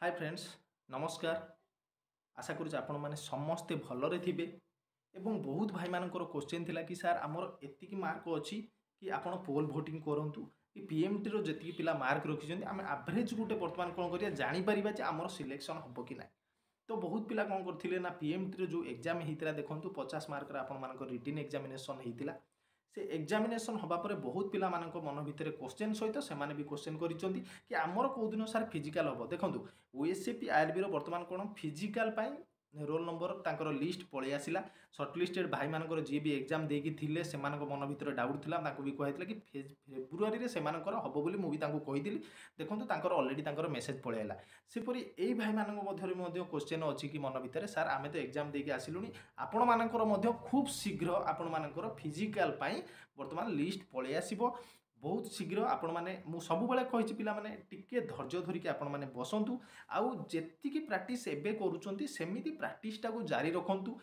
Hi friends नमस्कार। आशा करूँ आपण मैंने समस्ते भलरे थिबे एवं बहुत भाई मानकर क्वेश्चन थिला कि सर आमर एतिकी मार्क अच्छी कि आपण पोल भोटिंग करंतु कि पीएमटी रो जतिकी पिला मार्क रखिछन्ती आम एवरेज गुटे वर्तमान कोन करिया जानि परिबा जे आमर सिलेक्शन हबो कि ना। तो बहुत पिला कोन करथिले ना पीएमटी रो जो एग्जाम हेतिला देखंतु 50 मार्क रा आपण मानकर रिटन एग्जामिनेशन हेतिला से एग्जामिनेशन हवा पर बहुत पिला मानक मन भितर क्वेश्चन सहित से भी क्वेश्चन करिसेंती कि आमर को दिन सार फिजिकल हम देखो ओएससीपी आईआरबी वर्तमान कौन फिजिकल रोल नंबर तांकर लिस्ट पलि आसला सर्टलिस्टेड भाई मानकर जी भी एग्जाम देकी थिले से मन भितर डाउट थिला तांको भी कहैतला कि फेब्रुआरी रे से मानकर हबो बोली मुभी तांको कहिदिली देखंतु तांकर ऑलरेडी तांकर मेसेज पलि आला सेपरि एई भाई मानक मध्यरे मध्य क्वेश्चन अछि कि मन भितर सर आमे तो एग्जाम देकी आसिलुनी आपण मानकर मध्य खूब शीघ्र आपण मानकर फिजिकल पई वर्तमान लिस्ट पलि आसीबो बहुत शीघ्र आपण मैंने सब कही पिला माने टिके धैर्य धरिकी आपण मैंने बसंतु आउ जेतिकी प्रैक्टिस एबे करूचंती सेमिति प्रैक्टिस टाको जारी रखंतु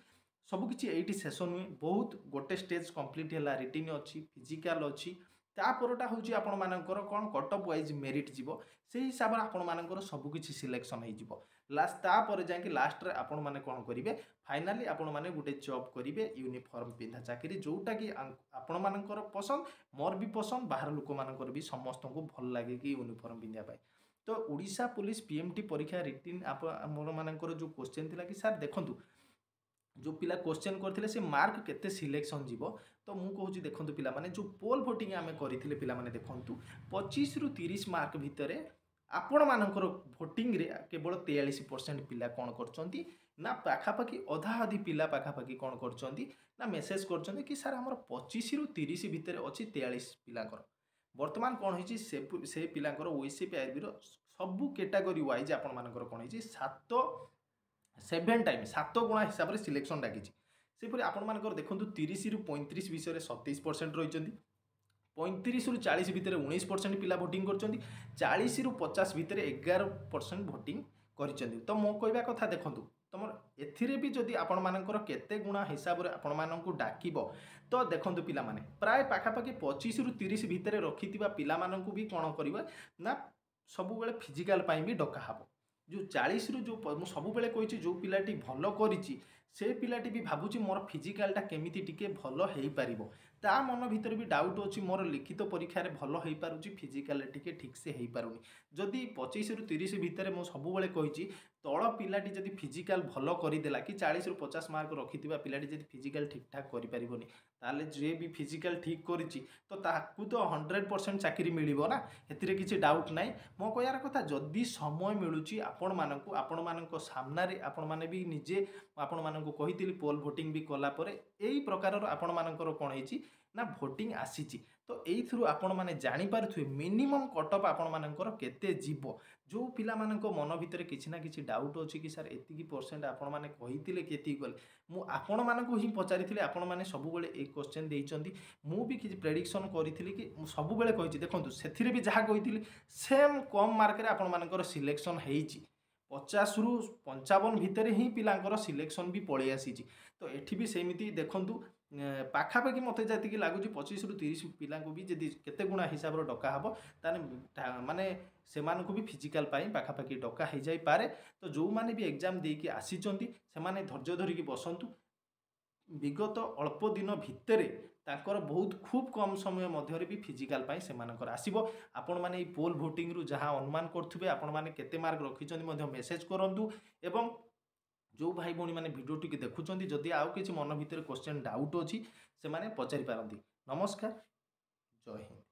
सबकिछि एठी शेष नुहे बहुत गोटे स्टेज कंप्लीट है रिटिन अच्छी फिजिकल अच्छी तापरटा हूँ आपण मानकर कौन कटअप वाइज मेरिट जीवो से हिसाब से आपण मानकर सबकिछि सिलेक्शन हो लास्ट तापर जाके लास्ट रे आपण माने कौन करेंगे फाइनाली आपण माने गोटे जॉब करेंगे यूनिफॉर्म पिंधा चाकरी जोटा कि आपण मानकर पसंद मोर भी पसंद बाहर लोक मानकर भी समस्त को भल लगे कि यूनिफॉर्म पिंधा तो ओडिशा पुलिस पीएमटी परीक्षा रिटिन मोर मानकर जो क्वेश्चन थिला कि सर देखंतु जो पिला क्वेश्चन करथिले से मार्क केते सिलेक्शन जीवो तो मु कहूची देखंतु पिला माने जो पोल वोटिंग आमे करिथिले पिला माने देखंतु 25 रु 30 मार्क भितरे आपण मानकर वोटिंग रे केवल 43% पिला कोन करचंती ना पाखापाखि अधा अधि पिला पाखापाखि कोन करचंती ना मेसेज करचंती कि सर हमर 25 रु 30 भितरे अछि 43 पिलाकर वर्तमान कोन होईची से पिलाकर ओएससीपी आईआरबी रो सब कैटेगरी वाइज आपण मानकर कोन होईची 7 टाइम 7 गुणा हिसाब से सिलेक्शन डाकी सेपरि आपण मानकर देखंतु 30 रु 35 विषय 27% रहिचंती 35 रु 40 भितर 19% पिला वोटिंग करचंती 40 रु 50 भितर 11% वोटिंग करिचंती तो मो कहबा कथा देखंतु तुमर एथिरे भी जदि आपण मानकर केते गुणा हिसाब रे आपण माननकु डाकिबो तो देखंतु पिला माने प्राय पाखापाखि 25 रु 30 भितर रखिथिबा पिला माननकु भी कोन करबा ना सब बेले फिजिकल पाई भी डका हबो जो 40 रु जो सब बेले कही जो पिलाटी भल करिछि से पिलाटी भी भाबुची मोर फिजिकलटा केमिति टिके भल हेई पारिबो ता मन भितर भी डाउट अछि मोर लिखित परीक्षा रे भल हेई पारुची फिजिकल टिके ठीक से हेई पारुनी जदि 25 रु 30 भितर मो सब बेले कहिछि तळ पिलाटी जदि फिजिकल भल करिदेला कि 40 रु 50 मार्क रखिथिबा पिलाटी जदि फिजिकल ठीक ठाक करि पारिबोनी ताले जे भी फिजिकल ठीक करिछि तो ताकू तो 100% चाकरी मिलिबो ना एतिरे किछि डाउट नाही मो कहयार कथा जदि समय मिलुची आपण मानको सामना रे आपण माने भी निजे आपण मानको कहितिली पोल वोटिंग भी कला परे एई प्रकार आपण मानकर कोन हेछि ना वोटिंग आसीची तो एई थ्रू आपण माने जानि पारथुए मिनिमम कटअप आपण मानकर केते जीवो जो पिला मानको मन भितर किछि ना किछि डाउट अछि कि सर एतिकी परसेंट आपण माने कहितिले केति गले मु आपण मानको ही पचारिथिले आपण माने सब बेले ए क्वेश्चन देइचंती मु भी किछि प्रेडिक्शन करिथिली कि मु सब बेले कहिछि देखंतु सेथिरे भी जहा कहिथिली सेम कम मार्क रे आपण मानकर सिलेक्शन हेइची 50 रु 55 भितर ही पिलांकर सिलेक्शन भी पलि आसी तो एठी भी सेमिति देखंतु पाखापाखि मते जति लगुच 25 रु 30 पिला भी जदि केते गुणा हिसाब रो डका हबो ताने माने से मानको भी फिजिकल पाई पाखापाखि डका हो जाई पारे तो जो माने भी एग्जाम देकी आसीचंती से माने धैर्य धरिकी बसंतु विगत अल्प दिन भितर ताकर बहुत खूब कम समय मध्य भी फिजिकल पाई से मानकर आसीबो आपण माने पोल वोटिंग रु जहां अनुमान करथुबे आपण माने केते मार्क रखिचंती मध्य मेसेज करंतु एवं जो भाई भौणी माने वीडियो टी देखुचंती जदि आउ किछि मन भितर क्वेश्चन डाउट अछि से माने पचारि पारंती। नमस्कार, जय हिंद।